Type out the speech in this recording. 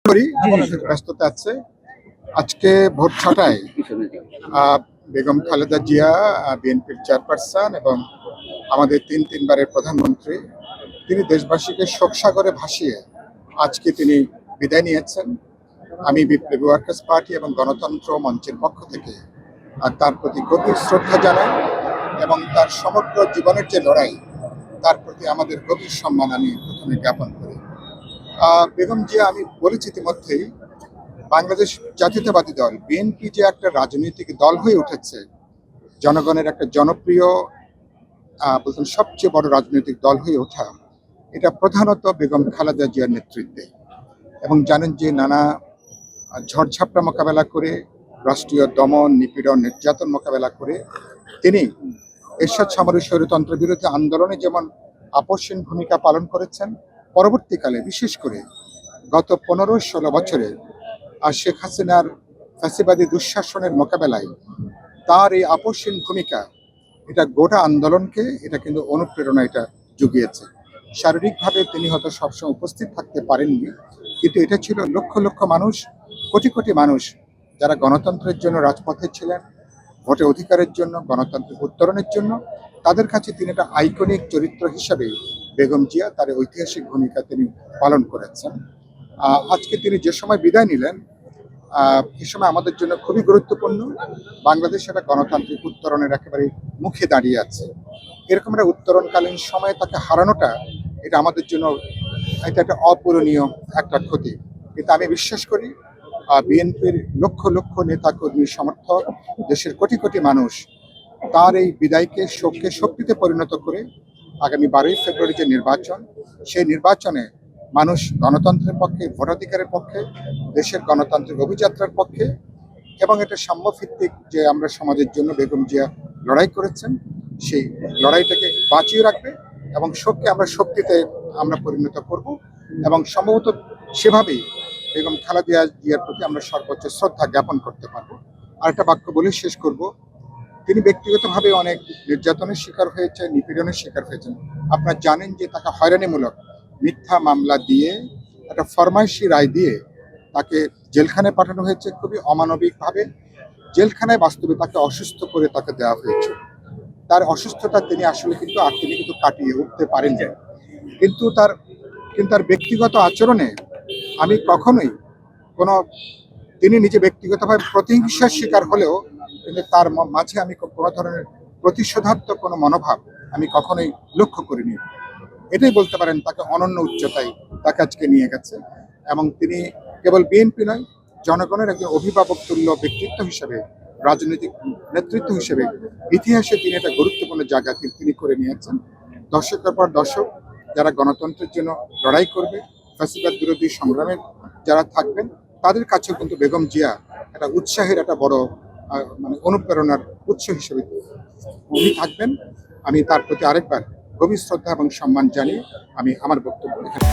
করি ব্যস্ততা আছে। আজকে ভোর ৬টায় বেগম খালেদা জিয়া, বিএনপির চেয়ারপারসন এবং আমাদের তিনবারের প্রধানমন্ত্রী, তিনি দেশবাসীকে শোকসাগরে ভাসিয়ে আজকে তিনি বিদায় নিয়েছেন। আমি বিপ্লবী ওয়ার্কার্স পার্টি এবং গণতন্ত্র মঞ্চের পক্ষ থেকে তার প্রতি গভীর শ্রদ্ধা জানাই এবং তার সমগ্র জীবনের যে লড়াই, তার প্রতি আমাদের গভীর সম্মান আমি প্রথমে জ্ঞাপন করি। বেগম জিয়া, আমি বলেছি ইতিমধ্যেই, বাংলাদেশ জাতীয়তাবাদী দল বিএনপি যে একটা রাজনৈতিক দল হয়ে উঠেছে, জনগণের একটা জনপ্রিয় বলতেন সবচেয়ে বড় রাজনৈতিক দল হয়ে ওঠা, এটা প্রধানত বেগম খালেদা জিয়ার নেতৃত্বে। এবং জানেন যে নানা ঝড়ঝাপটা মোকাবেলা করে, রাষ্ট্রীয় দমন নিপীড়ন নির্যাতন মোকাবেলা করে তিনি এরশাদ সামরিক স্বৈরতন্ত্রের বিরুদ্ধে আন্দোলনে যেমন আপসহীন ভূমিকা পালন করেছেন, পরবর্তীকালে বিশেষ করে গত ১৫-১৬ বছরে শেখ হাসিনার ফ্যাসিবাদী দুঃশাসনের মোকাবেলায় তার এই আপসহীন ভূমিকা, এটা গোটা আন্দোলনকে এটা কিন্তু অনুপ্রেরণা এটা জুগিয়েছে। শারীরিকভাবে তিনি হয়তো সবসময় উপস্থিত থাকতে পারেননি, কিন্তু এটা ছিল লক্ষ লক্ষ মানুষ, কোটি কোটি মানুষ যারা গণতন্ত্রের জন্য রাজপথে ছিলেন, ভোটে অধিকারের জন্য, গণতন্ত্রের উত্তরণের জন্য। তাদের কাছে তিনি একটা আইকনিক চরিত্র হিসাবে বেগম জিয়া তার ঐতিহাসিক ভূমিকা তিনি পালন করেছেন। আজকে তিনি যে সময় বিদায় নিলেন, এ সময় আমাদের জন্য খুবই গুরুত্বপূর্ণ। বাংলাদেশ একটা গণতান্ত্রিক উত্তরণের একেবারে মুখে দাঁড়িয়ে আছে। এরকম একটা উত্তরণকালীন সময়ে তাকে হারানোটা, এটা আমাদের জন্য এটা একটা অপূরণীয় একটা ক্ষতি। কিন্তু আমি বিশ্বাস করি বিএনপির লক্ষ লক্ষ নেতাকর্মী, সমর্থক, দেশের কোটি কোটি মানুষ তার এই বিদায়কে শোককে শক্তিতে পরিণত করে আগামী ১২ই ফেব্রুয়ারি যে নির্বাচন, সেই নির্বাচনে মানুষ গণতন্ত্রের পক্ষে, ভোটাধিকারের পক্ষে, দেশের গণতান্ত্রিক অভিযাত্রার পক্ষে এবং এটা সাম্যভিত্তিক যে আমরা সমাজের জন্য বেগম জিয়া লড়াই করেছেন, সেই লড়াইটাকে বাঁচিয়ে রাখবে এবং শোককে আমরা শক্তিতে আমরা পরিণত করব এবং সম্ভবত সেভাবেই বেগম খালেদা জিয়ার প্রতি আমরা সর্বোচ্চ শ্রদ্ধা জ্ঞাপন করতে পারবো। আরেকটা বাক্য বলে শেষ করব। তিনি ব্যক্তিগতভাবে অনেক নির্যাতনের শিকার হয়েছে, নিপীড়নের শিকার হয়েছেন। আপনারা জানেন যে তাকে হয়রানিমূলক মিথ্যা মামলা দিয়ে, একটা ফরমাইশি রায় দিয়ে তাকে জেলখানায় পাঠানো হয়েছে, খুবই অমানবিকভাবে জেলখানায় বাস্তবে তাকে অসুস্থ করে তাকে দেওয়া হয়েছে। তার অসুস্থতা তিনি আসলে কিন্তু কাটিয়ে উঠতে পারেননি। কিন্তু তার ব্যক্তিগত আচরণে আমি কখনোই তিনি নিজে ব্যক্তিগতভাবে প্রতিহিংসার শিকার হলেও কিন্তু তার মাঝে আমি কোনো ধরনের প্রতিশোধাত্মক কোনো মনোভাব আমি কখনোই লক্ষ্য করিনি। এটাই বলতে পারেন তাকে অনন্য উচ্চতায় তাকে আজকে নিয়ে গেছে। এবং তিনি কেবল বিএনপি নয়, জনগণের একজন অভিভাবক তুল্য ব্যক্তিত্ব হিসেবে, রাজনৈতিক নেতৃত্ব হিসেবে ইতিহাসে তিনি একটা গুরুত্বপূর্ণ জায়গা তিনি করে নিয়েছেন। দশকের পর দশক যারা গণতন্ত্রের জন্য লড়াই করবে, ফ্যাসিবাদ বিরোধী সংগ্রামে যারা থাকবেন, তাদের কাছেও কিন্তু বেগম জিয়া একটা উৎসাহের একটা বড় অনুপ্রেরণার উৎস হিসেবে উনি থাকবেন। আমি তার প্রতি আরেকবার গভীর শ্রদ্ধা এবং সম্মান জানিয়ে আমি আমার বক্তব্য এখানে